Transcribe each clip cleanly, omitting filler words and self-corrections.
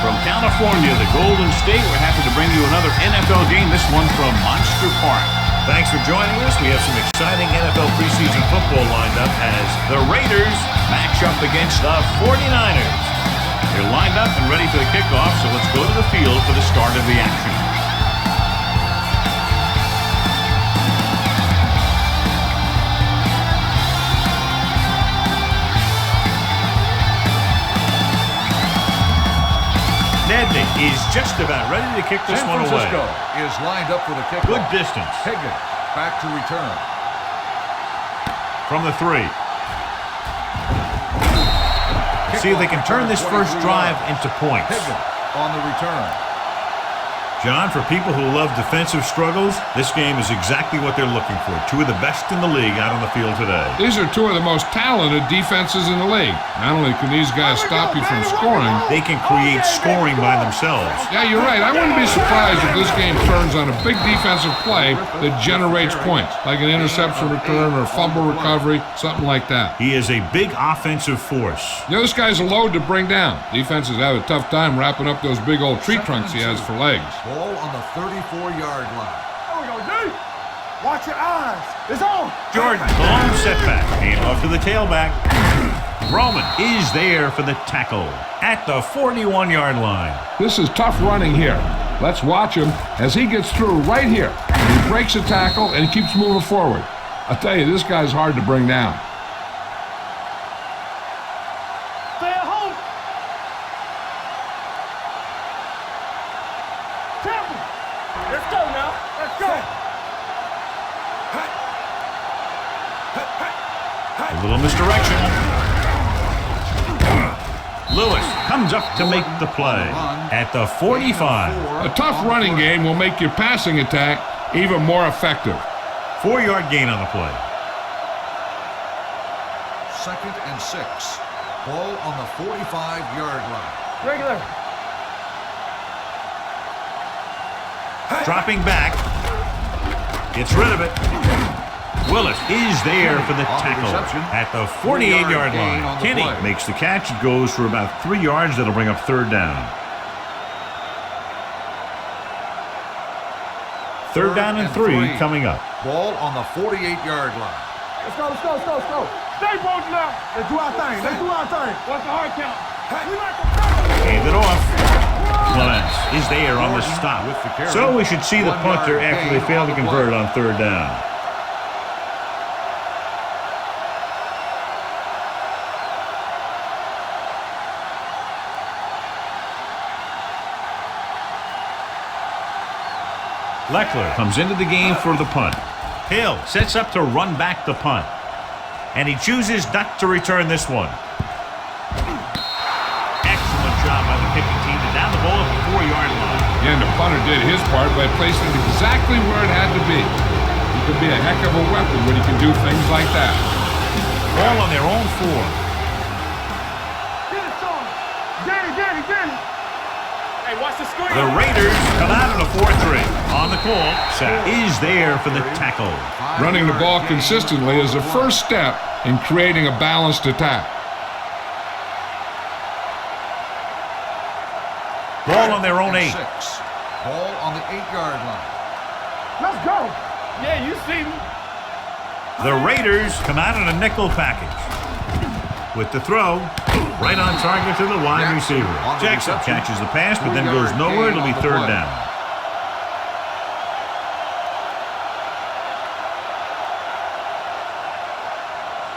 From California, the Golden State, we're happy to bring you another NFL game, this one from Monster Park. Thanks for joining us. We have some exciting NFL preseason football lined up as The Raiders match up against the 49ers. They're lined up and ready for the kickoff, so let's go to the field for the start of the action. Madden is just about ready to kick this one away. San Francisco is lined up for the kickoff. Good distance. Higgins back to return. From the 3. See if they can turn this first drive into points. Higgins on the return. John, for people who love defensive struggles, this game is exactly what they're looking for. Two of the best in the league out on the field today. These are two of the most talented defenses in the league. Not only can these guys stop you from scoring, they can create scoring by themselves. Yeah, you're right. I wouldn't be surprised if this game turns on a big defensive play that generates points, like an interception return or fumble recovery, something like that. He is a big offensive force. You know, this guy's a load to bring down. Defenses have a tough time wrapping up those big old tree trunks he has for legs. Ball on the 34-yard line. There we go, D. Watch your eyes. It's on. Jordan, long setback. Hand off to the tailback. Roman is there for the tackle at the 41-yard line. This is tough running here. Let's watch him as he gets through right here. He breaks a tackle and he keeps moving forward. I tell you, this guy's hard to bring down. Stay at home. Temple. Let's go now. Let's go. A little misdirection. Lewis comes up to make the play at the 45. A tough running game will make your passing attack even more effective. 4-yard gain on the play. 2nd and 6. Ball on the 45-yard line. Regular. Dropping back. Gets rid of it. Willis is there for the tackle at the 48-yard line. Kenny makes the catch. It goes for about 3 yards. That'll bring up 3rd down. 3rd down and 3 coming up. Ball on the 48-yard line. Let's go, let's go, let's go, let's go. Stay bolted up. Let's do our thing. Let's do our thing. What's the hard count? We like to Hand it off. Clements is there on the stop. So we should see the punter after they fail to convert on 3rd down. Leckler comes into the game for the punt. Hill sets up to run back the punt. And he chooses not to return this one. Excellent job by the kicking team to down the ball at the 4-yard line. Again, the punter did his part by placing it exactly where it had to be. He could be a heck of a weapon when he can do things like that. Ball on their own 4. get it, son. Get it. Hey, watch the screen. The Raiders come out in a 4-3. On the call, Sack is there for the tackle. Running the ball consistently is the first step in creating a balanced attack. Ball on their own 8. 6. Ball on the 8-yard line. Let's go. Yeah, you see me. The Raiders come out in a nickel package. With the throw, right on target to the wide receiver. Jackson catches the pass, but then goes nowhere. It'll be 3rd down.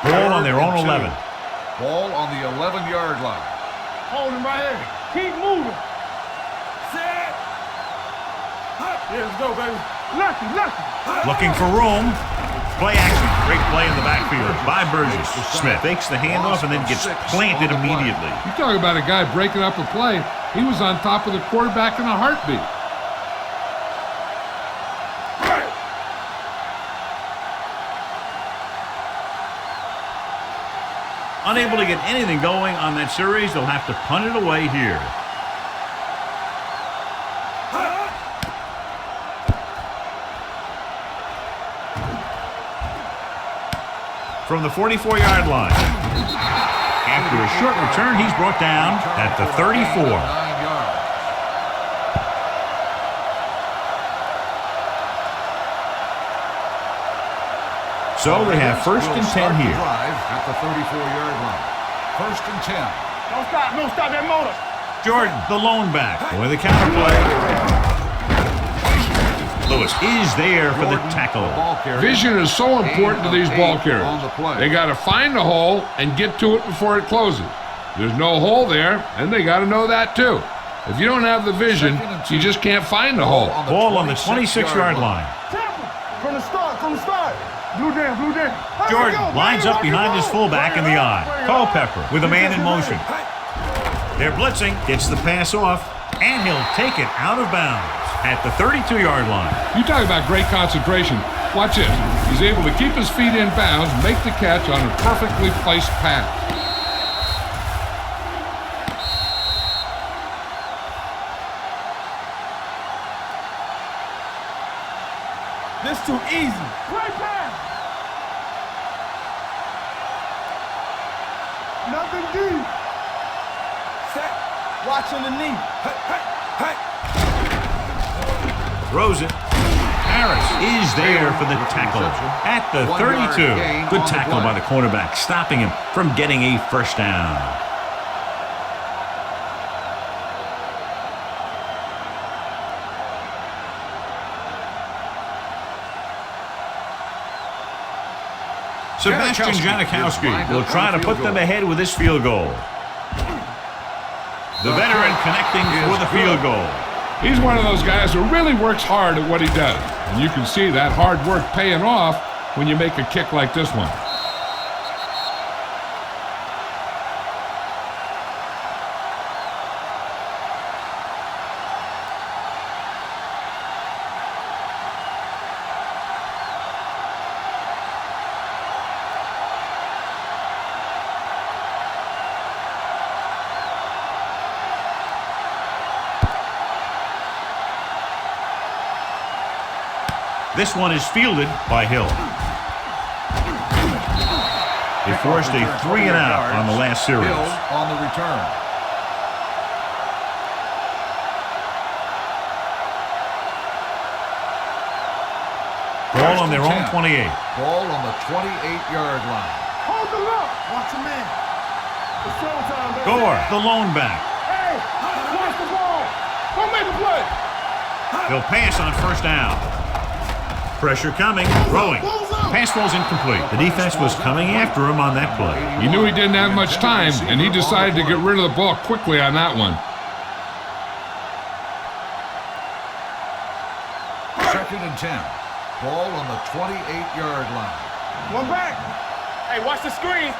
Ball on their own 11. Ball on the 11-yard line. Hold him right here. Keep moving. Set. Yeah, let's go, baby. Lucky. Looking for room. Play action. Great play in the backfield by Burgess. Smith fakes the handoff and then gets planted immediately. You talk about a guy breaking up a play. He was on top of the quarterback in a heartbeat. Unable to get anything going on that series, they'll have to punt it away here. From the 44-yard line. After a short return, he's brought down at the 34. 9 yards. So they have first and 10 here. Drive at the 34-yard line. First and 10. Don't stop that motor. Jordan, the lone back, with the counter play. Lewis is there for the tackle. Vision is so important to these ball carriers. They got to find the hole and get to it before it closes. There's no hole there, and they got to know that too. If you don't have the vision, you just can't find the hole. Ball on the 26-yard line. From the start. Blue down. Jordan lines up behind his fullback in the eye. Culpepper with a man in motion. They're blitzing, gets the pass off, and he'll take it out of bounds at the 32-yard line. You talk about great concentration. Watch this. He's able to keep his feet in bounds, make the catch on a perfectly placed pass. This too easy. Great pass. Nothing deep. Set. Watching the knee. Hey. Throws it. Harris is there for the tackle at the 32. Good tackle by the cornerback, stopping him from getting a first down. Sebastian Janikowski will try to put them ahead with this field goal. The veteran connecting for the field goal. He's one of those guys who really works hard at what he does. And you can see that hard work paying off when you make a kick like this one. This one is fielded by Hill. They forced a 3-and-out on the last series. Hill on the return. Ball on their own 28. Ball on the 28-yard line. Hold the look. Watch him in. It's showtime, baby. Gore, the lone back. Hey, watch the ball. Don't make a play. He'll pass on first down. Pressure coming, throwing. Pass ball's incomplete. The defense was coming after him on that play. He knew he didn't have much time, and he decided to get rid of the ball quickly on that one. Second and 10. Ball on the 28-yard line. One back. Hey, watch the screen.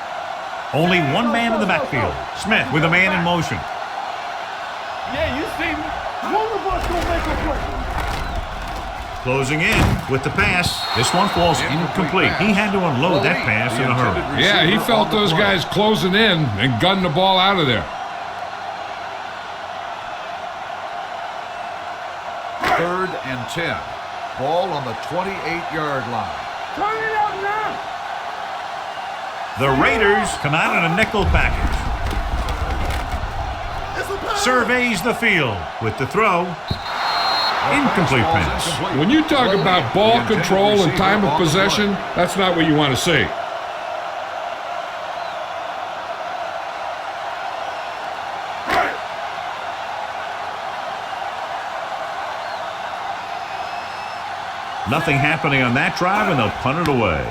Only one man in the backfield. Smith with a man in motion. Yeah, you see me. One of us gonna make a play. Closing in with the pass. This one falls incomplete. He had to unload that pass in a hurry. Yeah, he felt those guys closing in and gunned the ball out of there. Third and 10. Ball on the 28-yard line. Turn it up now. The Raiders come out in a nickel package. Surveys the field with the throw. Incomplete pass. When you talk about ball control and time of possession, that's not what you want to see. Nothing happening on that drive, and they'll punt it away.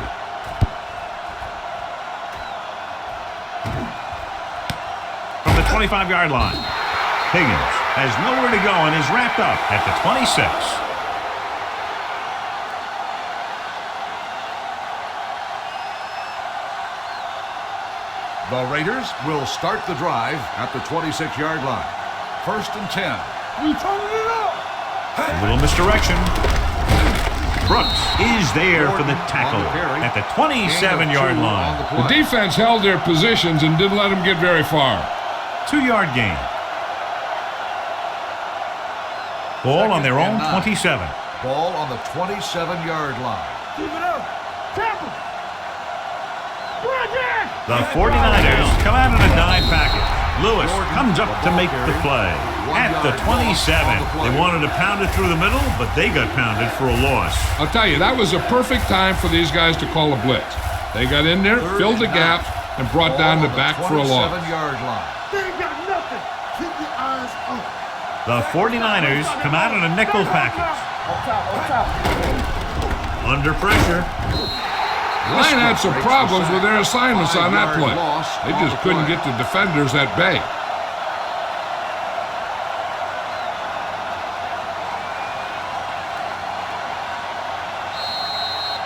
From the 25-yard line, Higgins has nowhere to go and is wrapped up at the 26. The Raiders will start the drive at the 26-yard line. First and 10. We turning it up. A little misdirection. Brooks is there for the tackle at the 27-yard line. The defense held their positions and didn't let them get very far. 2-yard gain. Ball on their own 27. Ball on the 27-yard line. Keep it up. Tap him. Bridget! The 49ers come out in a dime package. Lewis comes up to make the play. At the 27. They wanted to pound it through the middle, but they got pounded for a loss. I'll tell you, that was a perfect time for these guys to call a blitz. They got in there, filled the gap, and brought down the back for a loss. They ain't got nothing. Keep your eyes on. The 49ers come out in a nickel package. On top. Under pressure. The line had some problems with their assignments on that play. They just couldn't get the defenders at bay.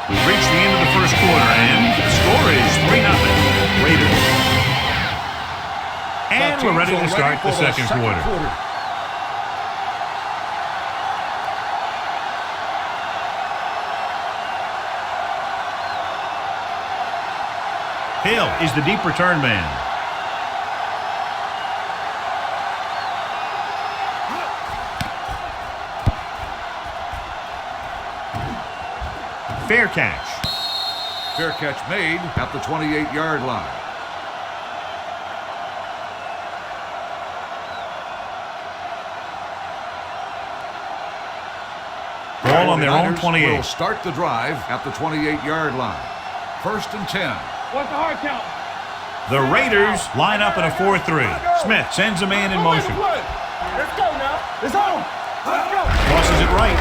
We've reached the end of the first quarter, and the score is 3-0 Raiders. And we're ready to start the second quarter. Hill is the deep return man. Fair catch. Fair catch made at the 28-yard line. Ball on their own 28. Will start the drive at the 28-yard line. 1st and 10. What's the hard count? The Raiders line up in a 4-3. Smith sends a man in motion. Let's go now. It's on. Let's go. Crosses it right.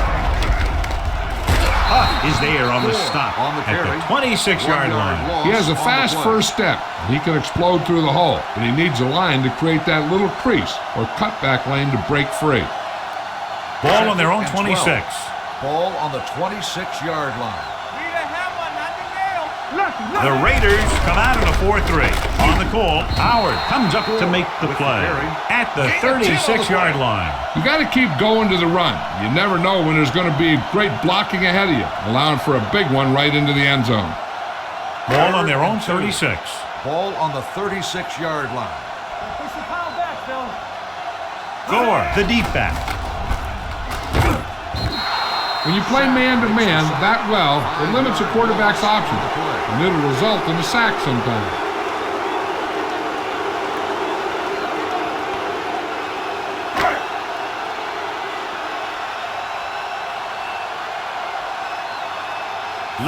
Huff is there on the stop on the at carry. the 26-yard line. He has a fast first step. He can explode through the hole, but he needs a line to create that little crease or cutback lane to break free. Ball on their own 26. Ball on the 26-yard line. The Raiders come out in a 4-3. On the call, Howard comes up to make the play at the 36-yard line. You got to keep going to the run. You never know when there's going to be great blocking ahead of you, allowing for a big one right into the end zone. Ball on their own 36. Ball on the 36-yard line. Gore, the deep back. When you play man-to-man that well, it limits a quarterback's options, and it'll result in a sack sometimes.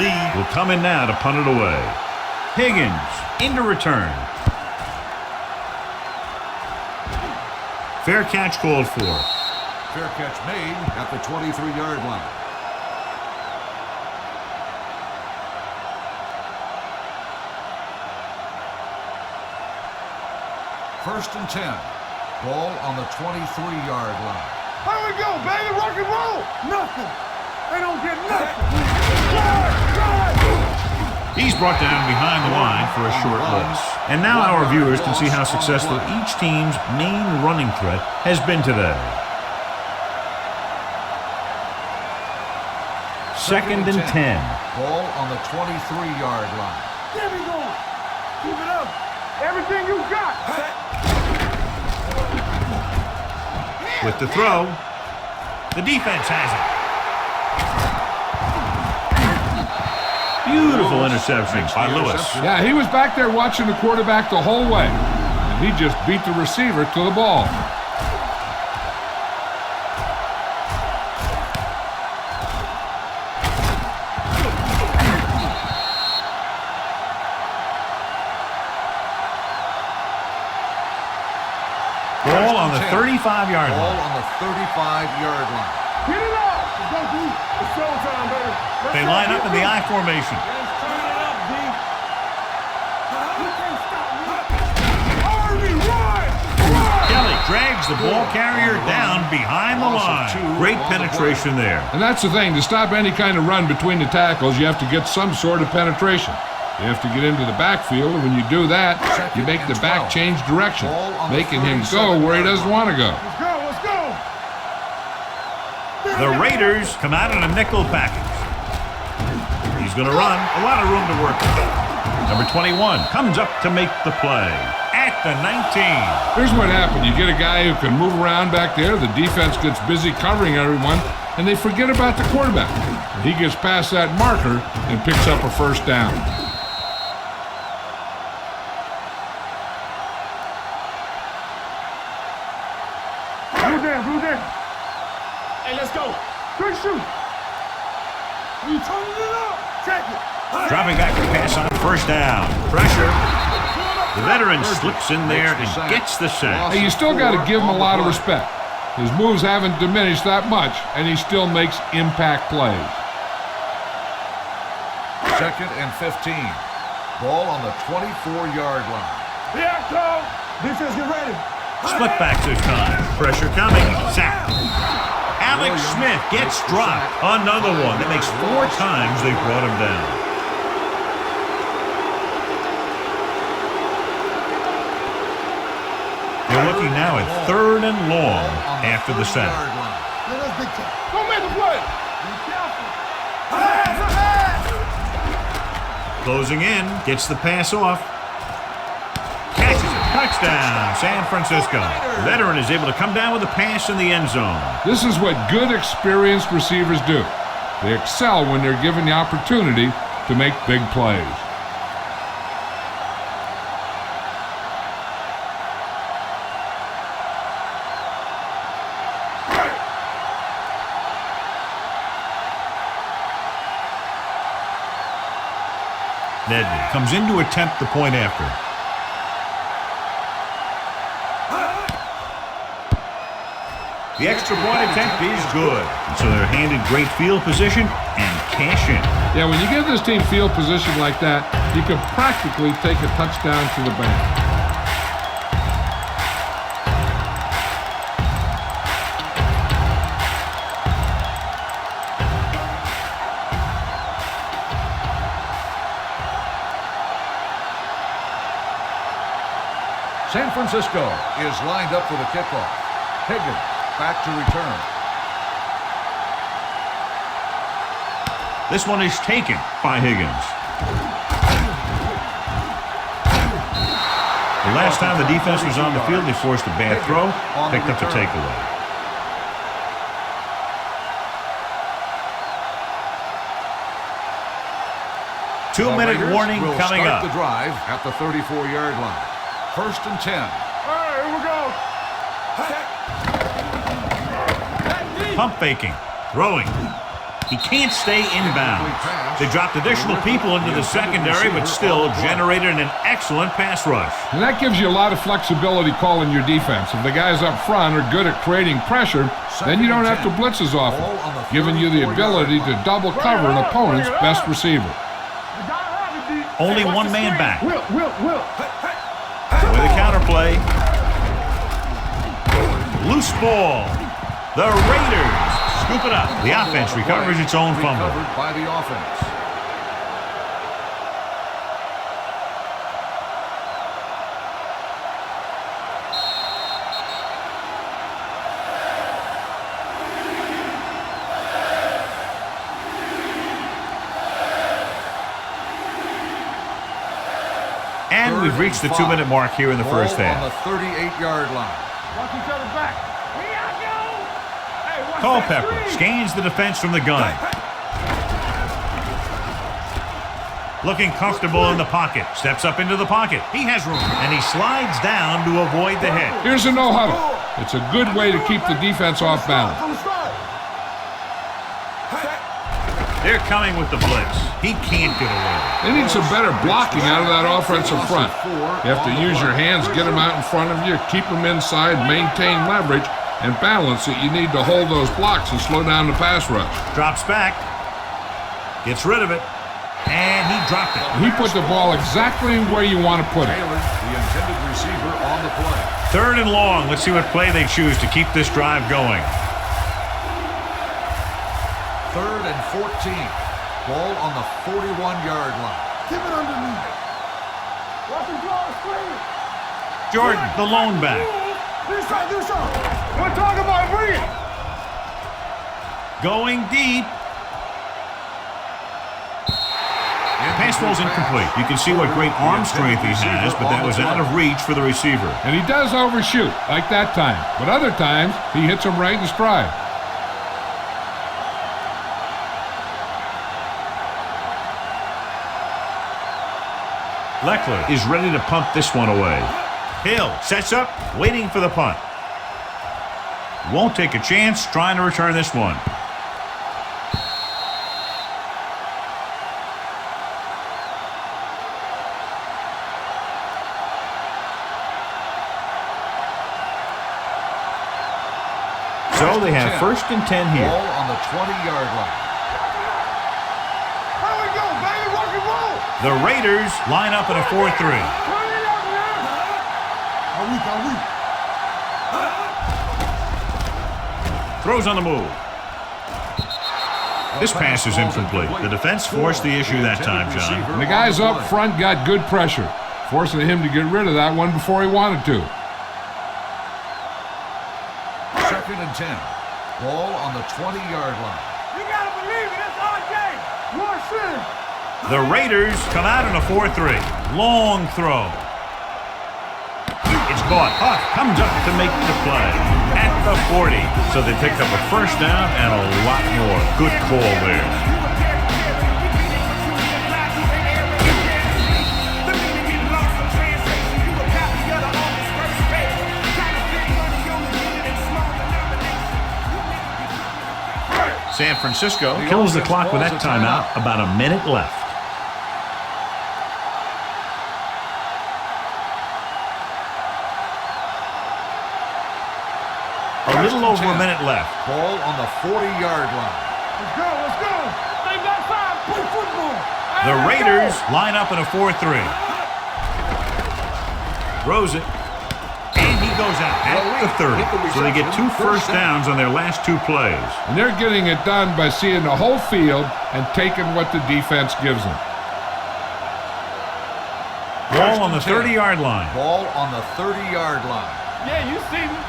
Lee will come in now to punt it away. Higgins into return. Fair catch called for. Fair catch made at the 23-yard line. 1st and 10. Ball on the 23-yard line. Here we go, baby. Rock and roll. Nothing. They don't get nothing. He's brought down behind the line for a short loss. And now our viewers can see how successful each team's main running threat has been today. 2nd and 10. Ball on the 23-yard line. There we go. Keep it up. Everything you got. With the throw, the defense has it. Beautiful interception by Lewis. Yeah, he was back there watching the quarterback the whole way, and he just beat the receiver to the ball. Ball on the 35-yard line. Ball on the 35-yard line. Get it up. Go deep. It's showtime, baby. They line up in the I formation. Turn it up, D. You can't stop me. Army, run! Kelly drags the ball carrier down behind the line. Great penetration there. And that's the thing, to stop any kind of run between the tackles, you have to get some sort of penetration. You have to get into the backfield, and when you do that, you make the back change direction, making him go where he doesn't want to go. Let's go, let's go. The Raiders come out in a nickel package. He's going to run. A lot of room to work with. Number 21 comes up to make the play at the 19. Here's what happened. You get a guy who can move around back there. The defense gets busy covering everyone, and they forget about the quarterback. He gets past that marker and picks up a first down. Blue down. Hey, let's go. Quick shoot. You turning it up. Check it. Dropping back to pass on first down. Pressure. The veteran slips in there and gets the sack. Hey, you still got to give him a lot of respect. His moves haven't diminished that much, and he still makes impact plays. 2nd and 15. Ball on the 24-yard line. Yeah, go. Defense, get ready. Split back this time. Pressure coming. Sack. Alex Smith gets dropped. Another one. That makes 4 times they brought him down. They're looking now at 3rd and long after the sack. Don't make the play. Be careful. Closing in. Gets the pass off. Catches it. Touchdown, San Francisco. Veteran is able to come down with a pass in the end zone. This is what good, experienced receivers do. They excel when they're given the opportunity to make big plays. Nedley comes in to attempt the point after. The extra point attempt is good. And so they're handed great field position and cash in. Yeah, when you give this team field position like that, you can practically take a touchdown to the bank. San Francisco is lined up for the kickoff. Higgins back to return. This one is taken by Higgins. The last time the defense was on the field, they forced a bad throw, picked up the takeaway. Two-minute warning coming up. The drive at the 34-yard line. 1st and 10. All right, here we go. Pump faking. Throwing. He can't stay inbounds. They dropped additional people into the secondary, but still generated an excellent pass rush. And that gives you a lot of flexibility calling your defense. If the guys up front are good at creating pressure, then you don't have to blitz as often, giving you the ability to double cover an opponent's best receiver. Only one man back. Will. With a counterplay. Loose ball. The Raiders scoop it up. The offense recovers its own fumble. Recovered by the offense. And we've reached the 2-minute mark here in the first half. On the 38-yard line. Watch each other back. Here I go. Hey, watch Culpepper that screen. scans the defense from the gun. Looking comfortable in the pocket. Steps up into the pocket. He has room. And he slides down to avoid the hit. Here's a no-huddle. It's a good way to keep the defense off balance. They're coming with the blitz. He can't get away. They need some better blocking out of that offensive front. You have to use your hands, get them out in front of you, keep them inside, maintain leverage, and balance it. You need to hold those blocks and slow down the pass rush. Drops back. Gets rid of it. And he dropped it. He put the ball exactly where you want to put it. Taylor, the intended receiver, on the play. 3rd and long. Let's see what play they choose to keep this drive going. 3rd and 14. Ball on the 41-yard line. Keep it underneath. Watch him draw a screen. Jordan, the lone back. Do something. We're talking about bring it. Going deep. Pass ball's incomplete. You can see what great arm strength he has, but that was out of reach for the receiver. And he does overshoot, like that time. But other times, he hits him right in stride. Leckler is ready to punt this one away. Hill sets up, waiting for the punt. Won't take a chance trying to return this one. So they have 1st and 10 here. Ball on the 20-yard line. Here we go, baby. Rock and roll. The Raiders line up in a 4-3. Throws on the move. This pass is incomplete. The defense forced the issue that time, John. And the guys up front got good pressure, forcing him to get rid of that one before he wanted to. 2nd and 10. Ball on the 20-yard line. You gotta believe it. It's our game. One city. The Raiders come out in a 4-3. Long throw. It's caught. Huff comes up to make the play at the 40. So they picked up a 1st down and a lot more. Good call there. San Francisco kills the clock with that timeout. About a minute left. A little over a minute left. Ball on the 40-yard line. Let's go. Let's go. They got time. Play football. The Raiders line up in a 4-3. Throws it. And he goes out at the 30. So they get 2 first downs on their last 2 plays. And they're getting it done by seeing the whole field and taking what the defense gives them. Ball on the 30-yard line. Ball on the 30-yard line. Yeah, you see me.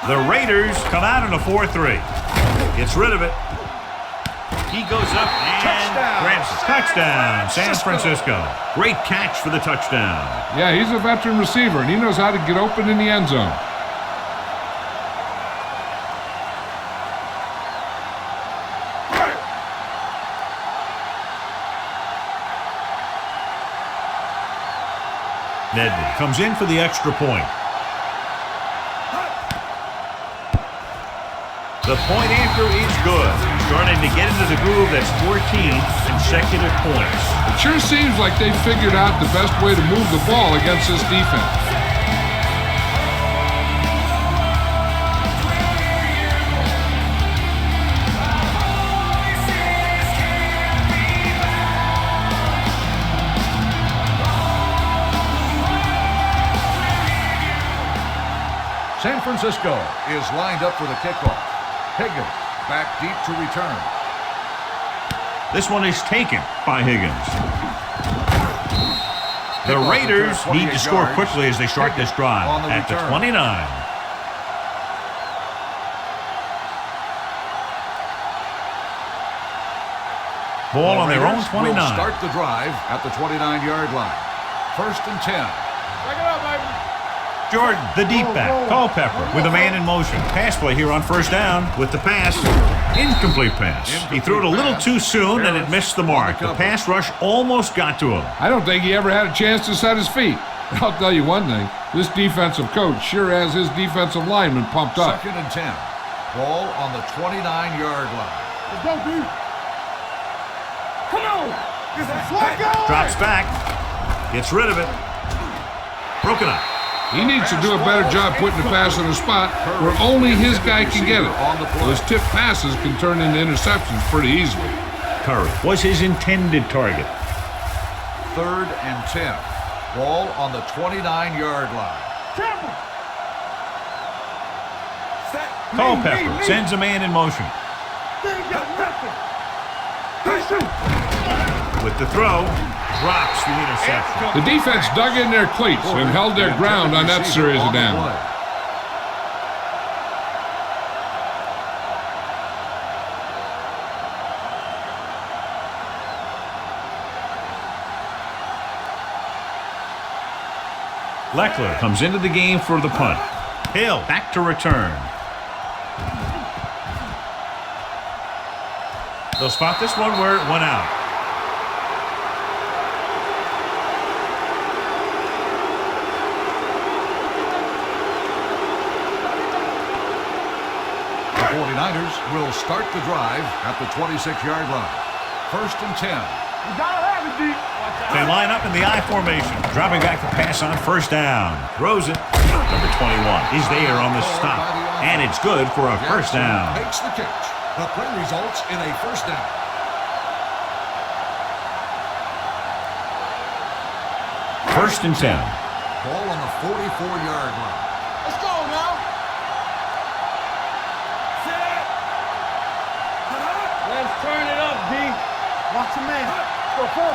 The Raiders come out in a 4-3. Gets rid of it. He goes up and grabs it. Touchdown, San Francisco. Great catch for the touchdown. Yeah, he's a veteran receiver, and he knows how to get open in the end zone. Nedley comes in for the extra point. The point after is good. Starting to get into the groove. That's 14 consecutive points. It sure seems like they figured out the best way to move the ball against this defense. San Francisco is lined up for the kickoff. Higgins back deep to return. This one is taken by Higgins. The Raiders need to score quickly as they start this drive at the 29. Ball on their own 29. Start the drive at the 29-yard line. 1st and 10. Break it up, baby. Jordan, the deep back, Culpepper with a man in motion. Pass play here on 1st down with the pass. Incomplete pass. He threw it a little too soon and it missed the mark. The pass rush almost got to him. I don't think he ever had a chance to set his feet. I'll tell you one thing. This defensive coach sure has his defensive lineman pumped up. 2nd and 10. Ball on the 29-yard line. Let's go, dude. Come on. Let's go. Drops back. Gets rid of it. Broken up. He needs to do a better job putting the pass in a spot where only his guy can get it. Those tip passes can turn into interceptions pretty easily. Curry was his intended target. 3rd and 10. Ball on the 29-yard line. Culpepper sends a man in motion. They ain't got nothing. With the throw, drops the interception. The defense dug in their cleats and held their ground on that series of downs. Leckler comes into the game for the punt. Hill back to return. They'll spot this one where it went out. 49ers will start the drive at the 26-yard line. 1st and 10. You gotta have it, D. They line up in the I formation. Dropping back to pass on 1st down. Throws it. Number 21 is there on the stop. And it's good for a 1st down. Makes the catch. The play results in a 1st down. 1st and 10. Ball on the 44-yard line. Let's go now. Set. Let's turn it up, D. Watch the man. Go, 4.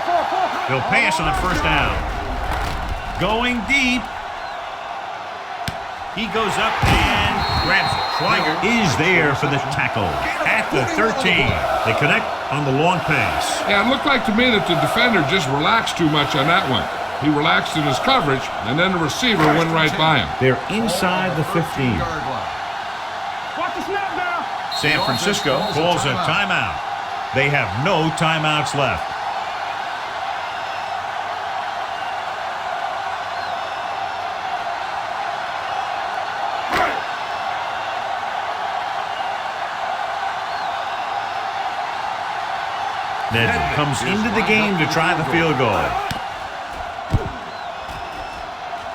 They'll pass on 1st down. Going deep. He goes up and grabs it. Schweiger is there for the tackle at the 13. They connect on the long pass. Yeah, it looked like to me that the defender just relaxed too much on that one. He relaxed in his coverage, and then the receiver went right by him. They're inside the 15. Watch the snap now. San Francisco calls a timeout. They have no timeouts left. Ned comes into the game to try the field goal.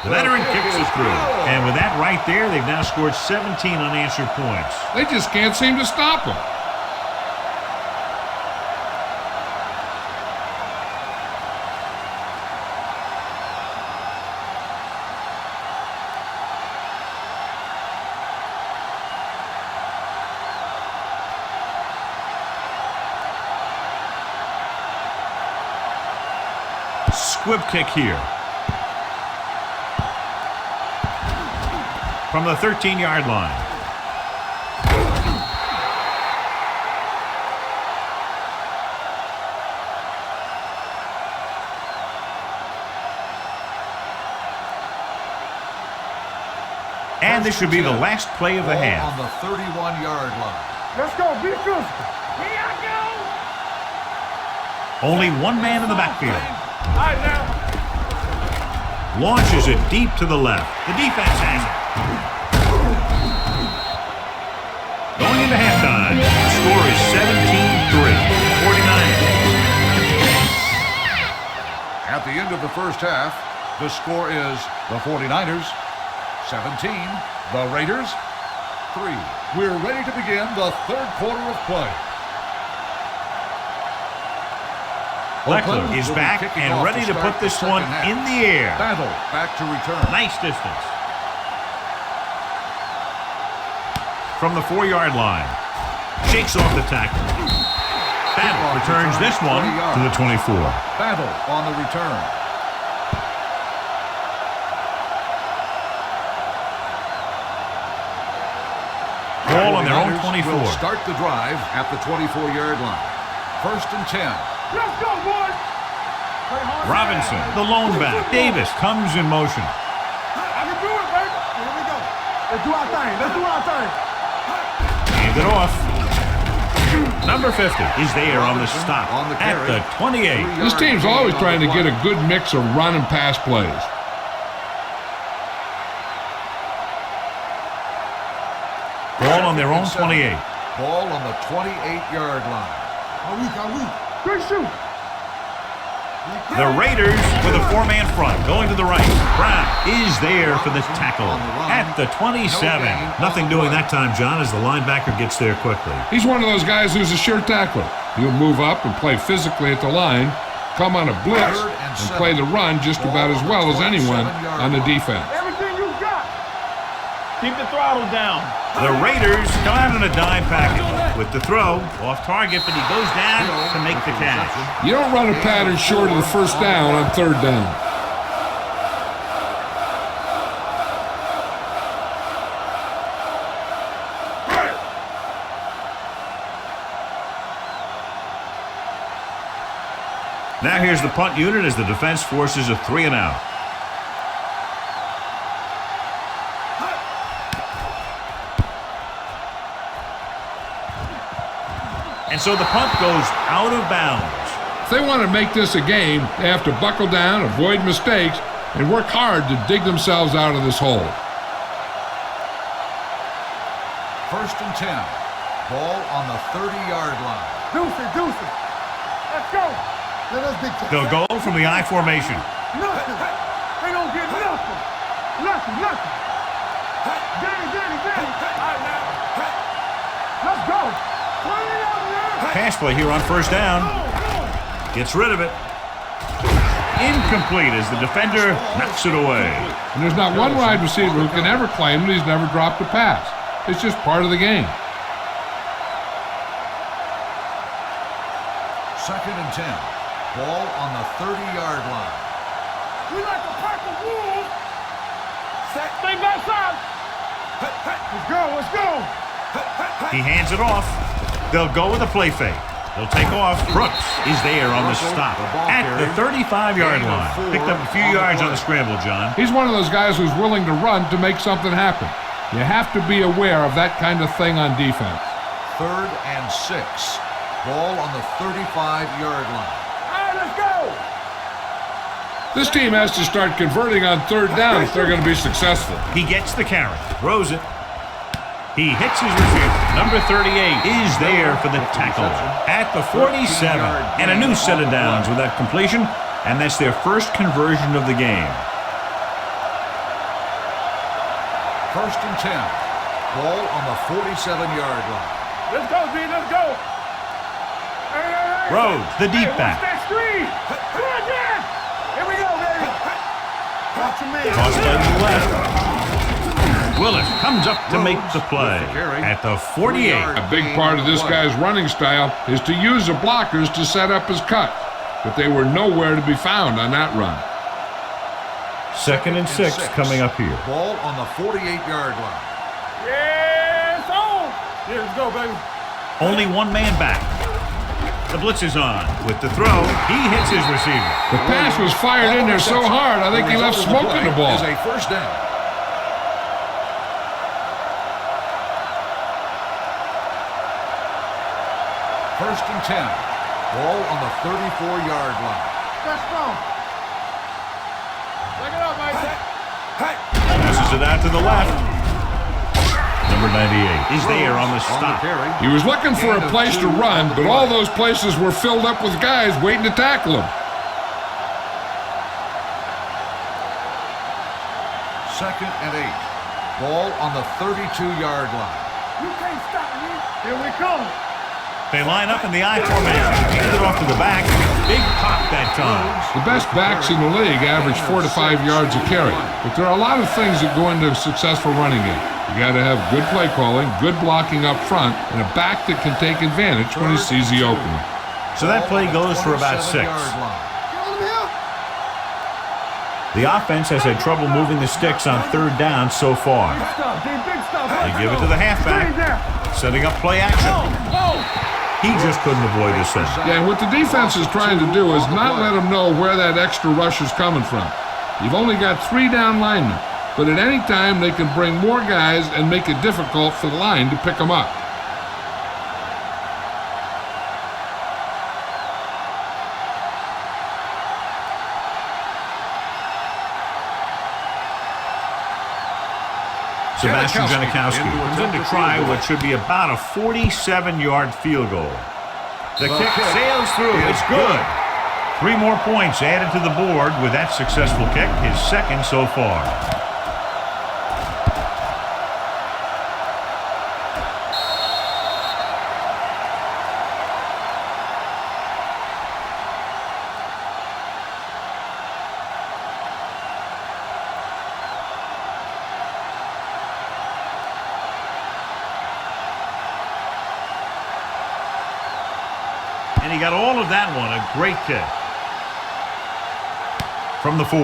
The veteran kicks it through. And with that right there, they've now scored 17 unanswered points. They just can't seem to stop him. Squib kick here. From the 13-yard line. And this should be the last play of the half. On the 31-yard line. Let's go. Be physical. Here I go. Only one man in the backfield. All right, now. Launches it deep to the left. The defense has it. Going into halftime, the score is 17-3. 49ers. At the end of the first half, the score is the 49ers 17, the Raiders 3. We're ready to begin the third quarter of play. Leckler is back and ready to put this one in the air. Battle back to return. Nice distance. From the 4-yard line. Shakes off the tackle. Battle returns this one to the 24. Battle on the return. Ball on their own 24. Will start the drive at the 24-yard line. 1st and 10. Let's go, boys. Robinson, the lone back. Davis comes in motion. I can do it, baby. Here we go. Let's do our thing. Let's do our thing. Hand it off. Number 50 is there on the stop at the 28. This team's always trying to get a good mix of run and pass plays. Ball on their own 28. Ball on the 28-yard line. Are we? Good shoot. The Raiders with a 4-man front going to the right. Brown is there for the tackle at the 27. Nothing doing that time, John, as the linebacker gets there quickly. He's one of those guys who's a sure tackler. He'll move up and play physically at the line, come on a blitz, and play the run just about as well as anyone on the defense. Everything you got. Keep the throttle down. The Raiders come out in a dime package with the throw off target, but he goes down to make the catch. You don't run a pattern short of the first down on 3rd down. Now here's the punt unit as the defense forces a 3-and-out. And so the punt goes out of bounds. If they want to make this a game, they have to buckle down, avoid mistakes, and work hard to dig themselves out of this hole. 1st and 10. Ball on the 30-yard line. Deuce it. Let's go. They'll go from the I formation. Nothing. They don't get nothing. Nothing. Danny. Let's go. Play it out there. Pass play here on first down. Gets rid of it. Incomplete as the defender knocks it away. And there's not one wide receiver who can ever claim that he's never dropped a pass. It's just part of the game. 2nd and 10. Ball on the 30-yard line. We like a pack of wolves. Stay backside. Let's go. He hands it off. They'll go with a play fake. They'll take off. Brooks is there on the stop at the 35-yard line. Picked up a few yards on the scramble, John. He's one of those guys who's willing to run to make something happen. You have to be aware of that kind of thing on defense. 3rd and 6. Ball on the 35-yard line. All right, let's go. This team has to start converting on 3rd down if they're going to be successful. He gets the carry. Throws it. He hits his receiver. Number 38 is there for the tackle at the 47. And a new set of downs with that completion. And that's their first conversion of the game. 1st and 10. Ball on the 47-yard line. Let's go, D. Let's go. Hey. Rhodes, the deep back. Watch that screen. Come on, Dan. Here we go, baby. Watch your man. Toss play to the left. Willis comes up to make the play at the 48. A big part of this guy's running style is to use the blockers to set up his cut. But they were nowhere to be found on that run. 2nd and 6 coming up here. Ball on the 48-yard line. Yes, on. Here, let's go, baby. Only one man back. The blitz is on. With the throw, he hits his receiver. The pass was fired in there so hard, I think he left smoke in the ball. Is a first down. 1st and 10. Ball on the 34-yard line. Let's go. Take it up, mate. Passes it out to the left. Number 98 is there on the stop. He was looking for a place to run, but all those places were filled up with guys waiting to tackle him. 2nd and 8. Ball on the 32-yard line. You can't stop me. Here we come. They line up in the I formation. Hands it off to the back. Big pop that time. The best backs in the league average 4 to 5 yards a carry. But there are a lot of things that go into a successful running game. You got to have good play calling, good blocking up front, and a back that can take advantage when he sees the opening. So that play goes for about 6. The offense has had trouble moving the sticks on 3rd down so far. Big stuff. They give it to the halfback, setting up play action. He just couldn't avoid the sin. Yeah, and what the defense is trying to do is not let them know where that extra rush is coming from. You've only got 3 down linemen, but at any time they can bring more guys and make it difficult for the line to pick them up. Sebastian Janikowski comes in to try what should be about a 47-yard field goal. The kick sails through. It's good. 3 more points added to the board with that successful kick, his 2nd so far. And he got all of that one. A great kick. From the 4.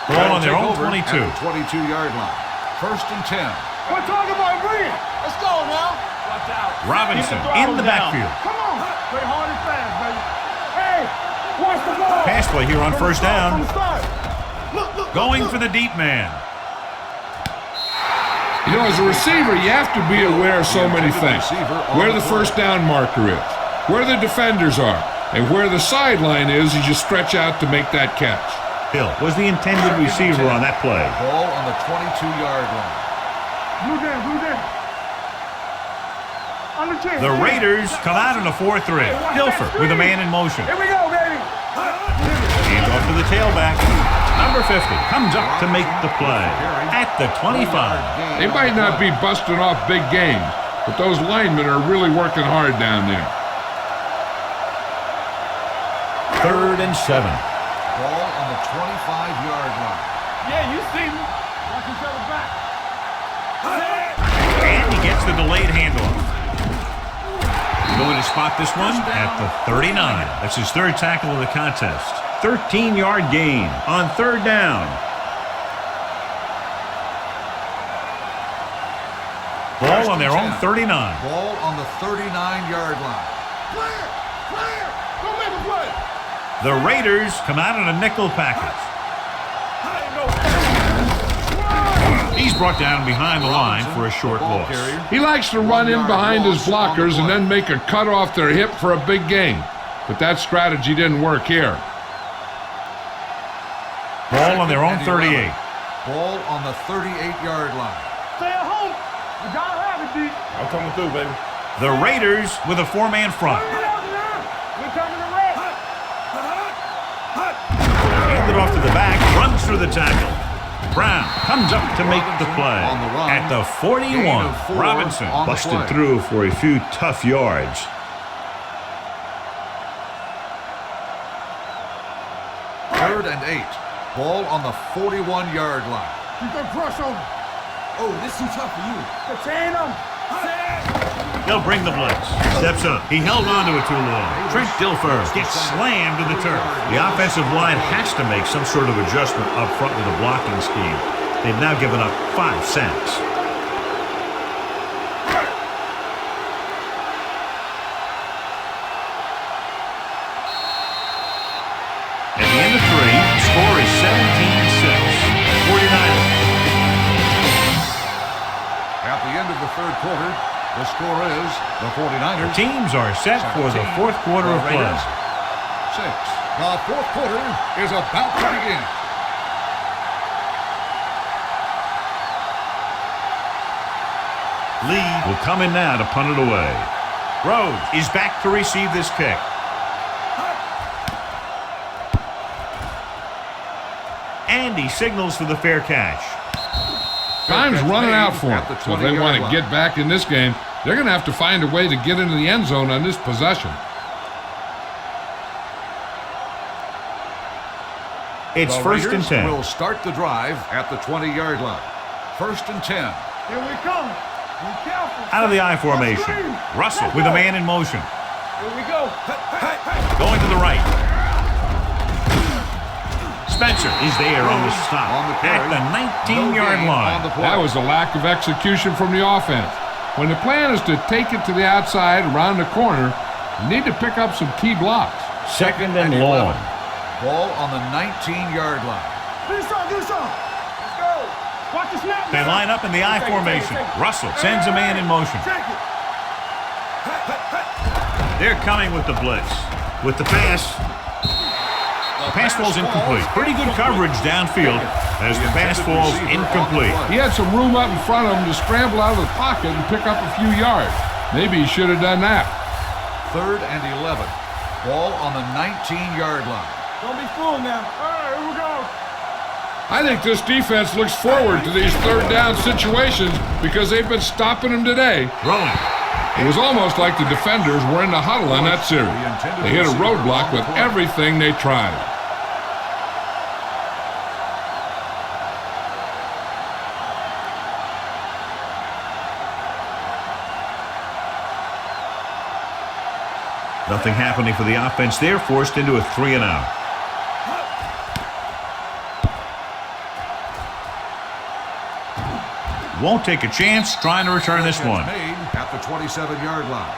Ball on their own 22. 22-yard line. 1st and 10. We're talking about bring it. Let's go now. Watch out. Robinson in the backfield. Come on. Play hard and fast, baby. Hey, watch the ball. Pass play here on first down. Look. Going for the deep man. You know, as a receiver, you have to be aware of so many things. Where the first down marker is, where the defenders are, and where the sideline is as you stretch out to make that catch. Hill was the intended receiver on that play. Ball on the 22-yard line. Blue down. On the 10. The Raiders come out in a 4-3. Dilfer with a man in motion. Here we go, baby. Hands off to the tailback. Number 50 comes up to make the play at the 25. They might not be busting off big games, but those linemen are really working hard down there. 3rd and 7. Ball on the 25-yard line. Yeah, you see me. Watch each other back. And he gets the delayed handoff. Going to spot this one at the 39. That's his 3rd tackle of the contest. 13-yard gain on 3rd down. Ball on their own 39. Ball on the 39-yard line. Clear. Don't make a play. The Raiders come out in a nickel package. He's brought down behind the line for a short loss. He likes to run in behind his blockers and then make a cut off their hip for a big gain. But that strategy didn't work here. Ball on their own 38. Ball on the 38-yard line. Stay at home. You gotta have it, D. I'm coming through, baby. The Raiders with a 4-man front. We're coming to red. Handed off to the back, runs through the tackle. Brown comes up to make the play on the run. at the 41. Robinson busted through for a few tough yards. Third and 8. Ball on the 41-yard line. Keep that pressure on him. Oh, this too tough for you. Contain him. He'll bring the blitz. Steps up. He held on to it too long. Trent Dilfer gets slammed to the turf. The offensive line has to make some sort of adjustment up front with a blocking scheme. They've now given up 5 sacks. At the end of 3, the score is 17-6. 49ers. At the end of the 3rd quarter, the score is the 49ers. Teams are set for the 4th quarter of play. 6. The 4th quarter is about to begin. Lee will come in now to punt it away. Rhodes is back to receive this kick. And he signals for the fair catch. Time's running out for them. So if they want to get back in this game, they're going to have to find a way to get into the end zone on this possession. It's The 1st and Raiders 10. will start the drive at the 20-yard line. 1st and 10. Here we come. Be careful. Out of the I formation. Russell with a man in motion. Here we go. Going to the right. Spencer is there on the stop at the 19-yard line. That was a lack of execution from the offense. When the plan is to take it to the outside around the corner, you need to pick up some key blocks. 2nd and long. Ball on the 19-yard line. Do something. Let's go. Watch the snap. They line up in the I formation. Russell sends a man in motion. Take it. They're coming with the blitz. With the pass. The pass falls incomplete. Pretty good coverage downfield as the pass falls incomplete. He had some room up in front of him to scramble out of the pocket and pick up a few yards. Maybe he should have done that. 3rd and 11. Ball on the 19-yard line. Don't be fooled now. All right, here we go. I think this defense looks forward to these 3rd down situations because they've been stopping them today. Rolling. It was almost like the defenders were in the huddle on that series. They hit a roadblock with everything they tried. Nothing happening for the offense. They're forced into a 3 and out. Won't take a chance trying to return this one. Made at the 27-yard line.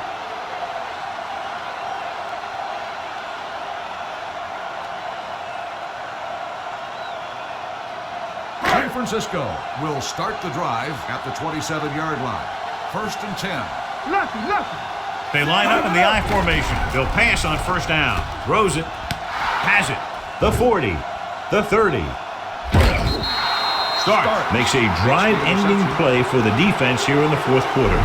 Francisco will start the drive at the 27-yard line. 1st and 10. Lucky. They line up in the I formation. They'll pass on first down. Throws it. Has it. The 40. The 30. Start. Makes a drive-ending play for the defense here in the fourth quarter.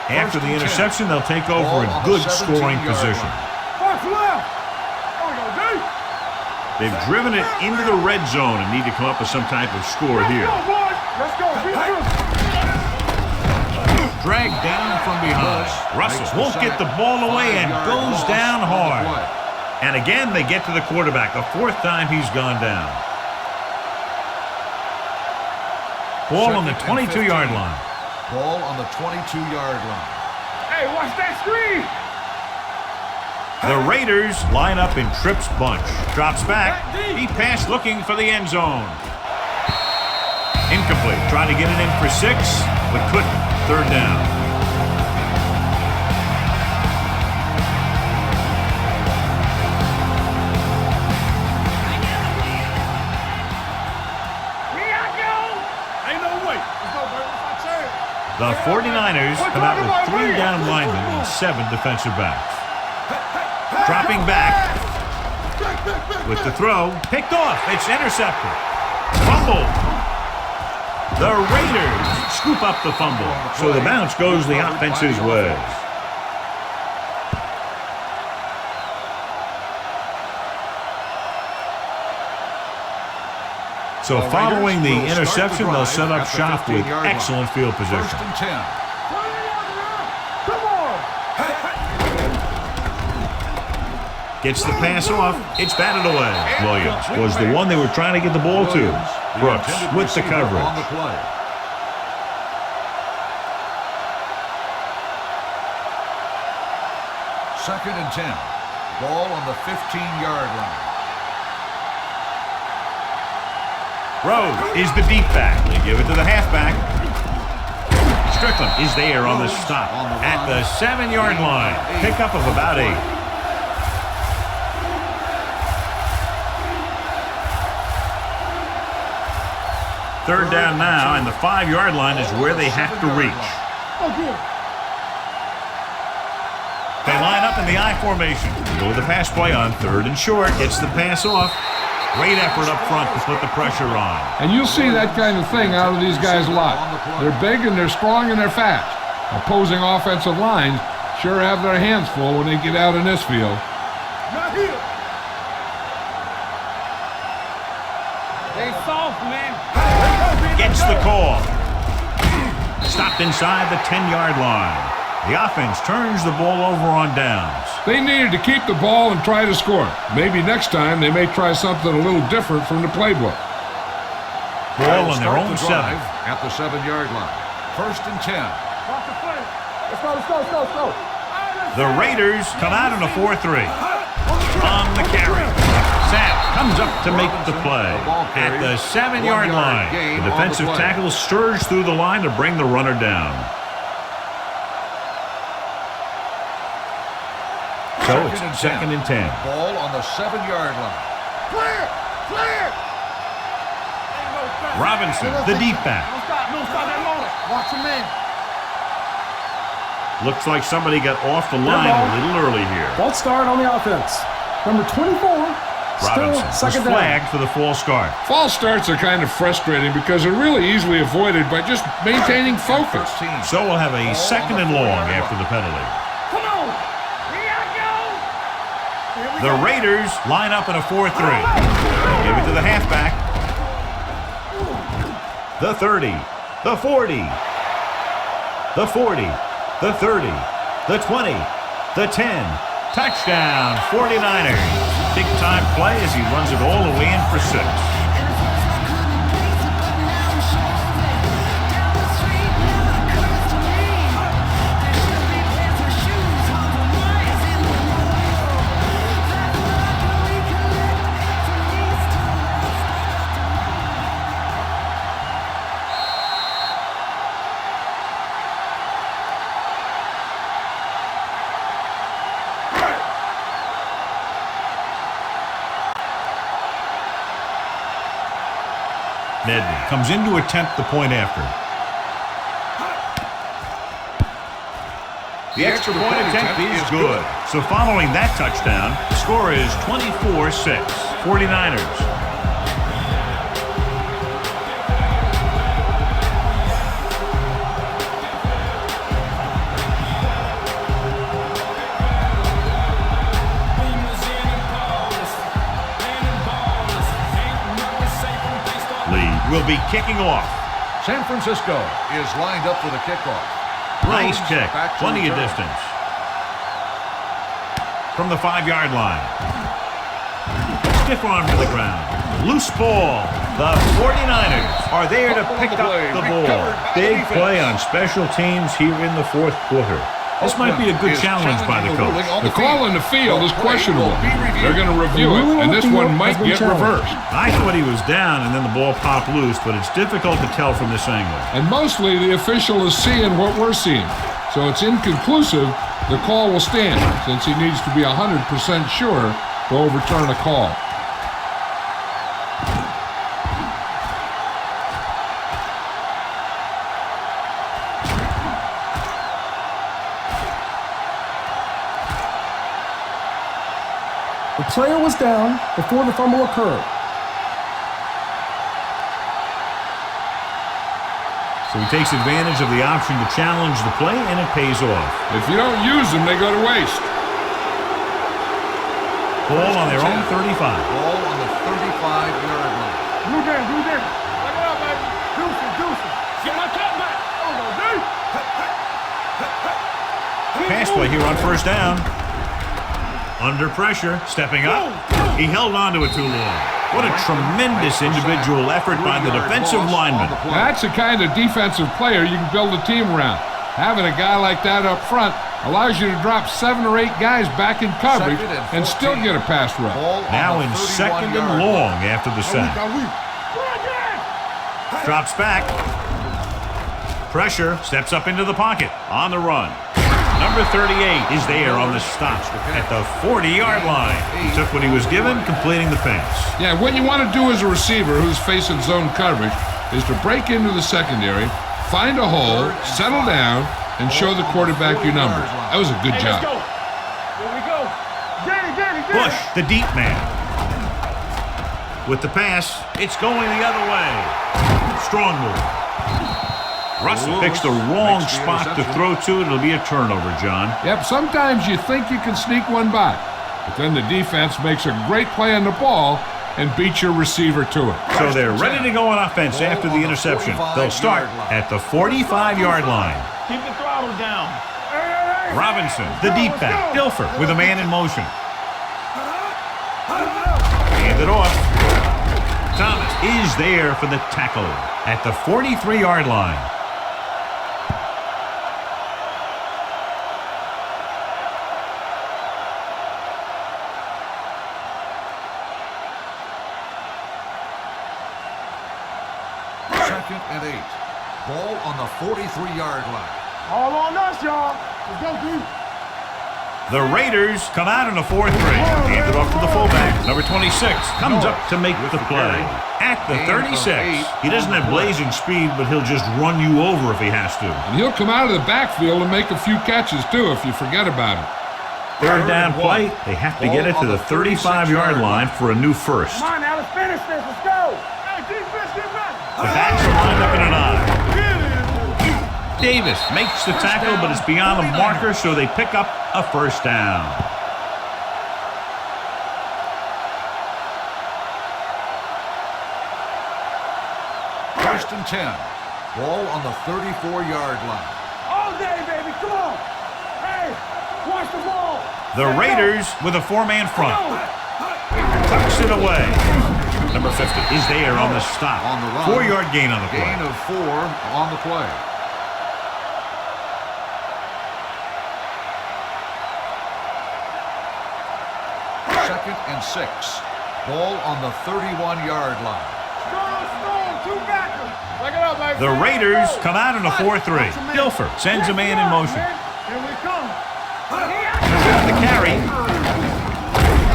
After the interception, they'll take over a good scoring position. Watch left. There we go, D. They've driven it into the red zone and need to come up with some type of score here. Let's go, boys. Let's go. Dragged down from behind. Russell won't get the ball away and goes down hard. And again, they get to the quarterback. The 4th time he's gone down. Ball on the 22-yard line. Ball on the 22-yard line. Hey, watch that screen. The Raiders line up in Tripp's bunch. Drops back. He passed looking for the end zone. Incomplete. Trying to get it in for 6, but couldn't. 3rd down. Ain't no way. Let's go, baby. Let's go. The 49ers come out with 3 down linemen and 7 defensive backs. Dropping back with the throw. Picked off. It's intercepted. Fumble. The Raiders scoop up the fumble. So the bounce goes the offense's way. So following the interception, they'll set up shop with excellent field position. 1st and 10. Come on. Gets the pass off. It's batted away. Williams was the one they were trying to get the ball to. Brooks with the coverage. On the play. Second and 10. Ball on the 15-yard line. Rose is the deep back. They give it to the halfback. Strickland is there on the stop at the 7-yard line. Pickup of about 8. Third down now, and the 5-yard line is where they have to reach. They line up in the I formation. Go with the pass play on 3rd and short. Gets the pass off. Great effort up front to put the pressure on. And you'll see that kind of thing out of these guys a lot. They're big and they're strong and they're fast. Opposing offensive lines sure have their hands full when they get out in this field. Not here. They soft, man. Gets the call. Stopped inside the 10-yard line. The offense turns the ball over on downs. They needed to keep the ball and try to score. Maybe next time they may try something a little different from the playbook. Ball on their own 7. At the 7-yard line. 1st and 10. Watch the play. Let's go. The Raiders come out in a 4-3. On the carry. Sapp comes up to make the play at the 7-yard line. The defensive tackle stirs through the line to bring the runner down. So it's 2nd and 10. Ball on the 7-yard line. Clear. Robinson, the deep back. No stop that motor. Watch him, man. Looks like somebody got off the line a little early here. False start on the offense. Number 24. Robinson was flagged for the false start. False starts are kind of frustrating because they're really easily avoided by just maintaining focus. So we'll have a 2nd and long after the penalty. Come on. We gotta go. The Raiders line up in a 4-3. They give it to the halfback. The 30, the 40, the 40, the 30, the 20, the 10. Touchdown, 49ers. Big time play as he runs it all the way in for 6. Nedney comes in to attempt the point after. The extra point attempt is good. So following that touchdown, the score is 24-6. 49ers. Will be kicking off. San Francisco is lined up for the kickoff. Nice kick. Plenty of distance. From the 5-yard line. Stiff arm to the ground. Loose ball. The 49ers are there to pick up the ball. Big play on special teams here in the fourth quarter. This might be a good challenge by the coach. The call in the field is questionable. They're going to review it, and this one might get reversed. I thought he was down, and then the ball popped loose, but it's difficult to tell from this angle. And mostly the official is seeing what we're seeing. So it's inconclusive. The call will stand, since he needs to be 100% sure to overturn a call. The player was down before the fumble occurred. So he takes advantage of the option to challenge the play, and it pays off. If you don't use them, they go to waste. Ball on their own 35. Ball on the 35-yard line. Blue down. Look it up, baby. Deuces. Get my cut back. Oh, no, dude. Pass play here on first down. Under pressure, stepping up. He held on to it too long. What a tremendous individual effort by the defensive lineman. That's the kind of defensive player you can build a team around. Having a guy like that up front allows you to drop 7 or 8 guys back in coverage and still get a pass rush. Now in second and long after the sack. Drops back. Pressure, steps up into the pocket. On the run. Number 38 is there on the stop at the 40-yard line. He took what he was given, completing the pass. Yeah, what you want to do as a receiver who's facing zone coverage is to break into the secondary, find a hole, settle down, and show the quarterback your numbers. That was a good job. Let's go. Here we go. Danny. Bush, the deep man. With the pass, it's going the other way. Strong move. Russell picks the wrong spot to throw to. It'll be a turnover, John. Yep, sometimes you think you can sneak one by, but then the defense makes a great play on the ball and beats your receiver to it. So they're ready to go on offense after the interception. They'll start at the 45-yard line. Keep the throttle down. Robinson, the deep back. Dilfer with a man in motion. Hand it off. Thomas is there for the tackle at the 43-yard line. Second and 8. Ball on the 43-yard line. All on us, y'all. Let's go, dude. The Raiders come out in a 4-3. Hand it off to the fullback. Number 26 comes up to make the play. At the 36. He doesn't have blazing speed, but he'll just run you over if he has to. And he'll come out of the backfield and make a few catches, too, if you forget about it. Third down play. They have to get it to the 35-yard line for a new first. Come on, now, let's finish this. Let's go. Hey, defense, get back. The backs are lined up in an eye. Davis makes the tackle, but it's beyond the marker, so they pick up a first down. First and 10. Ball on the 34-yard line. All day, baby. Come on. Hey, watch the ball. The Raiders with a 4-man front. Tucks it away. Number 50 is there on the stop. On the run. 4-yard gain on the play. Gain of 4 on the play. Second and 6. Ball on the 31-yard line. Strong, two backers. Look it up, baby. The Raiders come out in a 4-3. Dilfer sends a man in motion. Here we come. The carry.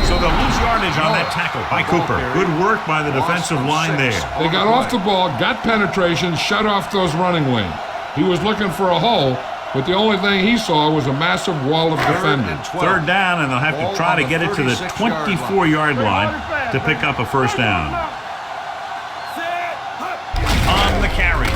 So they'll lose yardage on that tackle by Cooper. Good work by the defensive line there. They got off the ball, got penetration, shut off those running lanes. He was looking for a hole, but the only thing he saw was a massive wall of defenders. Third down, and they'll have to try to get it to the 24-yard line to pick up a first down. On the carry.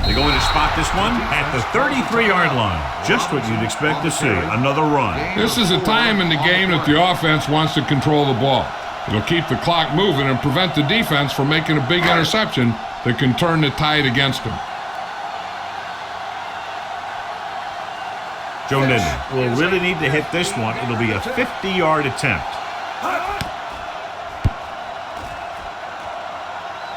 They're going to spot this one at the 33-yard line. Just what you'd expect to see, another run. This is a time in the game that the offense wants to control the ball. It'll keep the clock moving and prevent the defense from making a big interception that can turn the tide against them. Joe Ninden will really need to hit this one. It'll be a 50-yard attempt.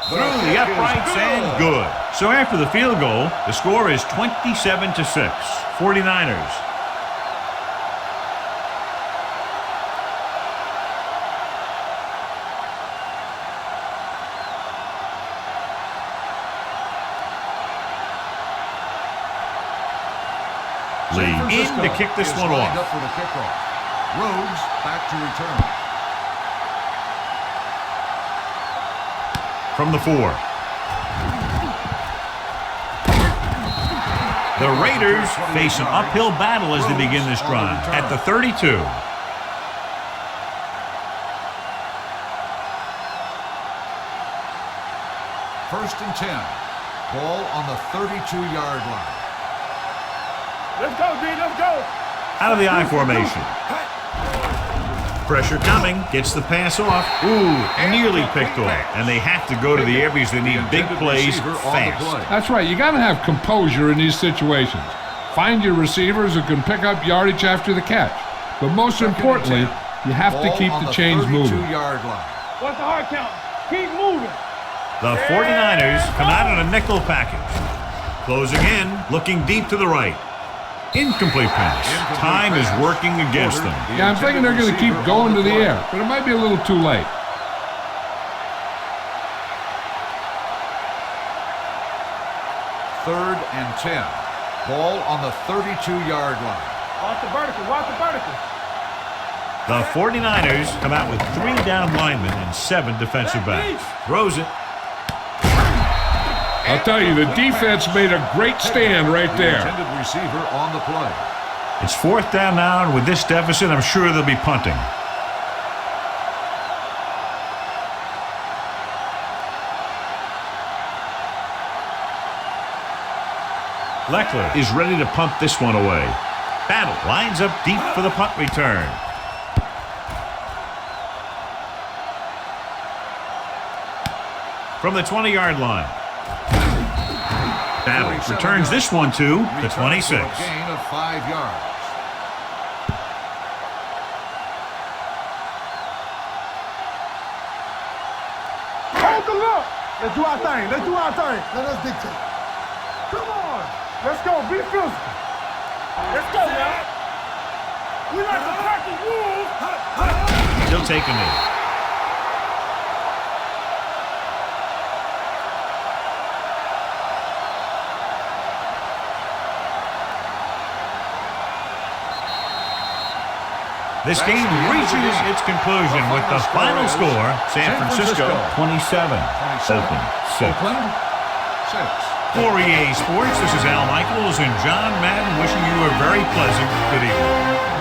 Through the uprights and good. So after the field goal, the score is 27-6. 49ers. Lee in to kick this one off. Up for the kickoff. Rhodes back to return. From the 4. The Raiders face an uphill battle as they begin this drive at the 32. First and 10. Ball on the 32-yard line. Let's go, D. Let's go. Out of the I formation. Pressure coming. Gets the pass off. Ooh, nearly picked off. And they have to go to the areas they need big plays fast. That's right. You got to have composure in these situations. Find your receivers who can pick up yardage after the catch. But most importantly, you have to keep the chains moving. What's the hard count? Keep moving. The 49ers come out in a nickel package. Closing in, looking deep to the right. Incomplete pass. Time is working against them. Yeah, I'm thinking they're going to keep going to the air, but it might be a little too late. Third and 10. Ball on the 32-yard line. Watch the vertical. Watch the vertical. The 49ers come out with 3 down linemen and 7 defensive backs. Throws it. I'll tell you, the defense made a great stand right there. Intended receiver on the play. It's 4th down now, and with this deficit, I'm sure they'll be punting. Leckler is ready to punt this one away. Battle lines up deep for the punt return. From the 20-yard line. Battle returns this one to the 26. Gain of 5 yards. Hold the look. Let's do our thing. Let's do our thing. Let us dictate. Come on. Let's go. Be physical. Let's go, man. We like to practice rules. He'll take a knee. This game reaches its conclusion with the final score, San Francisco 27, Oakland 6. For EA Sports, this is Al Michaels and John Madden wishing you a very pleasant good evening.